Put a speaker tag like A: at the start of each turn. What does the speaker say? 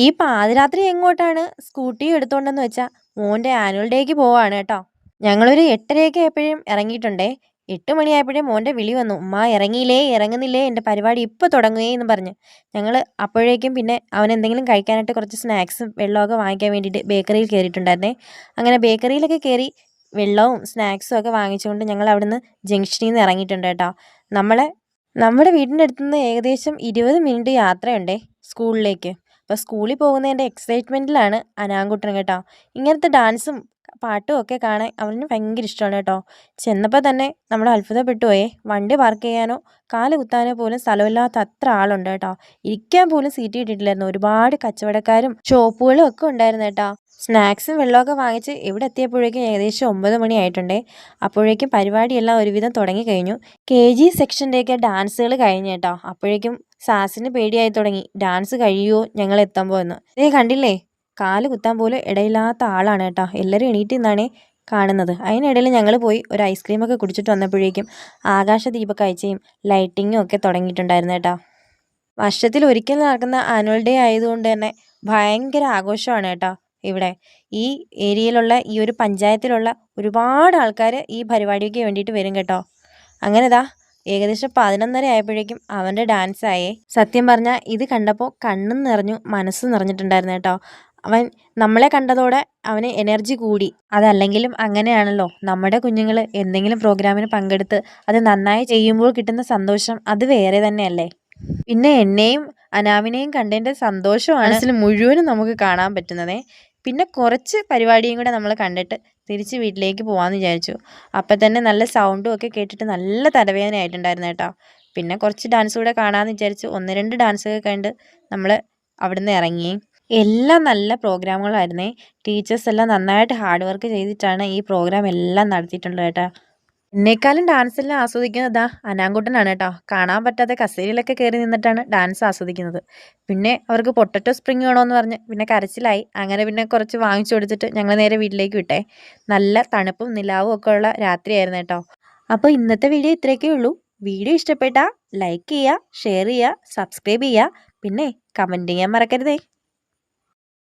A: ഈ പാതിരാത്രി എങ്ങോട്ടാണ് സ്കൂട്ടി എടുത്തോണ്ടെന്ന് വെച്ചാൽ മോൻ്റെ ആനുവൽ ഡേക്ക് പോവാണ് കേട്ടോ. ഞങ്ങളൊരു 8:30 ആയപ്പോഴും ഇറങ്ങിയിട്ടുണ്ടേ. 8 മണിയായപ്പോഴേ മോൻ്റെ വിളി വന്നു, ഉമ്മ ഇറങ്ങിയില്ലേ ഇറങ്ങുന്നില്ലേ, എൻ്റെ പരിപാടി ഇപ്പോൾ തുടങ്ങുകയെ എന്ന് പറഞ്ഞ്. ഞങ്ങൾ അപ്പോഴേക്കും പിന്നെ അവൻ എന്തെങ്കിലും കഴിക്കാനായിട്ട് കുറച്ച് സ്നാക്സും വെള്ളമൊക്കെ വാങ്ങിക്കാൻ വേണ്ടിയിട്ട് ബേക്കറിയിൽ കയറിയിട്ടുണ്ടായിരുന്നേ. അങ്ങനെ ബേക്കറിയിലൊക്കെ കയറി വെള്ളവും സ്നാക്സും ഒക്കെ വാങ്ങിച്ചുകൊണ്ട് ഞങ്ങൾ അവിടുന്ന് ജംഗ്ഷനിൽ നിന്ന് ഇറങ്ങിയിട്ടുണ്ട് കേട്ടോ. നമ്മുടെ വീടിൻ്റെ അടുത്തുനിന്ന് ഏകദേശം 20 മിനിറ്റ് യാത്രയുണ്ടേ സ്കൂളിലേക്ക്. അപ്പോൾ സ്കൂളിൽ പോകുന്നതിൻ്റെ എക്സൈറ്റ്മെൻറ്റിലാണ് അനാൻകുട്ടൻ കേട്ടോ. ഇങ്ങനത്തെ ഡാൻസും പാട്ടും ഒക്കെ കാണാൻ അവന് ഭയങ്കര ഇഷ്ടമാണ് കേട്ടോ. ചെന്നപ്പോൾ തന്നെ നമ്മൾ അത്ഭുതപ്പെട്ടു പോയേ. വണ്ടി പാർക്ക് ചെയ്യാനോ കാല് കുത്താനോ പോലും സ്ഥലമില്ലാത്ത അത്ര ആളുണ്ട് കേട്ടോ. ഇരിക്കാൻ പോലും സീറ്റ് കിട്ടിയിട്ടില്ലായിരുന്നു. ഒരുപാട് കച്ചവടക്കാരും ഷോപ്പുകളും ഒക്കെ ഉണ്ടായിരുന്നു കേട്ടോ. സ്നാക്സും വെള്ളമൊക്കെ വാങ്ങിച്ച് ഇവിടെ എത്തിയപ്പോഴേക്കും ഏകദേശം 9 മണി ആയിട്ടുണ്ടേ. അപ്പോഴേക്കും പരിപാടിയെല്ലാം ഒരുവിധം തുടങ്ങിക്കഴിഞ്ഞു. KG സെക്ഷൻ്റെയൊക്കെ ഡാൻസുകൾ കഴിഞ്ഞു കേട്ടോ. അപ്പോഴേക്കും സാസിന് പേടിയായി തുടങ്ങി, ഡാൻസ് കഴിയുമോ ഞങ്ങൾ എത്തുമ്പോൾ എന്ന്. കണ്ടില്ലേ, കാല് കുത്താൻ പോലും ഇടയില്ലാത്ത ആളാണ് കേട്ടോ. എല്ലാവരും എണീറ്റ് നിന്നാണേ കാണുന്നത്. അതിനിടയിൽ ഞങ്ങൾ പോയി ഒരു ഐസ്ക്രീമൊക്കെ കുടിച്ചിട്ട് വന്നപ്പോഴേക്കും ആകാശദീപ കാഴ്ചയും ലൈറ്റിങ്ങും ഒക്കെ തുടങ്ങിയിട്ടുണ്ടായിരുന്നു കേട്ടോ. വർഷത്തിൽ ഒരിക്കൽ നടക്കുന്ന ആനുവൽ ഡേ ആയതുകൊണ്ട് തന്നെ ഭയങ്കര ആഘോഷമാണ് കേട്ടോ. ഇവിടെ ഈ ഏരിയയിലുള്ള ഈ ഒരു പഞ്ചായത്തിലുള്ള ഒരുപാട് ആൾക്കാർ ഈ പരിപാടിക്ക് വേണ്ടിയിട്ട് വരും കേട്ടോ. അങ്ങനെ ഏകദേശം 11:30 ആയപ്പോഴേക്കും അവൻ്റെ ഡാൻസ് ആയേ. സത്യം പറഞ്ഞാൽ ഇത് കണ്ടപ്പോൾ കണ്ണും നിറഞ്ഞു മനസ്സും നിറഞ്ഞിട്ടുണ്ടായിരുന്നു കേട്ടോ. അവൻ നമ്മളെ കണ്ടതോടെ അവന് എനർജി കൂടി. അതല്ലെങ്കിലും അങ്ങനെയാണല്ലോ, നമ്മുടെ കുഞ്ഞുങ്ങൾ എന്തെങ്കിലും പ്രോഗ്രാമിന് പങ്കെടുത്ത് അത് നന്നായി ചെയ്യുമ്പോൾ കിട്ടുന്ന സന്തോഷം അത് വേറെ തന്നെയല്ലേ. പിന്നെ എന്നെയും അനാമിനെയും കണ്ടതിൻ്റെ സന്തോഷമാണ് മനസ്സിൽ മുഴുവനും നമുക്ക് കാണാൻ പറ്റുന്നതേ. പിന്നെ കുറച്ച് പരിപാടിയും കൂടെ നമ്മൾ കണ്ടിട്ട് തിരിച്ച് വീട്ടിലേക്ക് പോകാമെന്ന് വിചാരിച്ചു. അപ്പം തന്നെ നല്ല സൗണ്ടും ഒക്കെ കേട്ടിട്ട് നല്ല തലവേദന ആയിട്ടുണ്ടായിരുന്നു കേട്ടോ. പിന്നെ കുറച്ച് ഡാൻസ് കൂടെ കാണാമെന്ന് വിചാരിച്ചു. 1-2 ഡാൻസൊക്കെ കണ്ട് നമ്മൾ അവിടുന്ന് ഇറങ്ങി. എല്ലാം നല്ല പ്രോഗ്രാമുകളായിരുന്നേ. ടീച്ചേഴ്സ് എല്ലാം നന്നായിട്ട് ഹാർഡ് വർക്ക് ചെയ്തിട്ടാണ് ഈ പ്രോഗ്രാം എല്ലാം നടത്തിയിട്ടുള്ളത് കേട്ടോ. എന്നെക്കാളും ഡാൻസ് എല്ലാം ആസ്വദിക്കുന്നത് അനാൻകുട്ടനാണ് കേട്ടോ. കാണാൻ പറ്റാത്ത കസേരയിലൊക്കെ കയറി നിന്നിട്ടാണ് ഡാൻസ് ആസ്വദിക്കുന്നത്. പിന്നെ അവർക്ക് പൊട്ടറ്റോ സ്പ്രിങ് വേണമെന്ന് പറഞ്ഞ് പിന്നെ കരച്ചിലായി. അങ്ങനെ പിന്നെ കുറച്ച് വാങ്ങിച്ചു കൊടുത്തിട്ട് ഞങ്ങൾ നേരെ വീട്ടിലേക്ക് വിട്ടേ. നല്ല തണുപ്പും നിലാവും ഒക്കെ ഉള്ള രാത്രിയായിരുന്നു കേട്ടോ. അപ്പോൾ ഇന്നത്തെ വീഡിയോ ഇത്രയൊക്കെ ഉള്ളൂ. വീഡിയോ ഇഷ്ടപ്പെട്ടാൽ ലൈക്ക് ചെയ്യുക, ഷെയർ ചെയ്യുക, സബ്സ്ക്രൈബ് ചെയ്യുക, പിന്നെ കമൻറ്റ് ചെയ്യാൻ മറക്കരുതേ.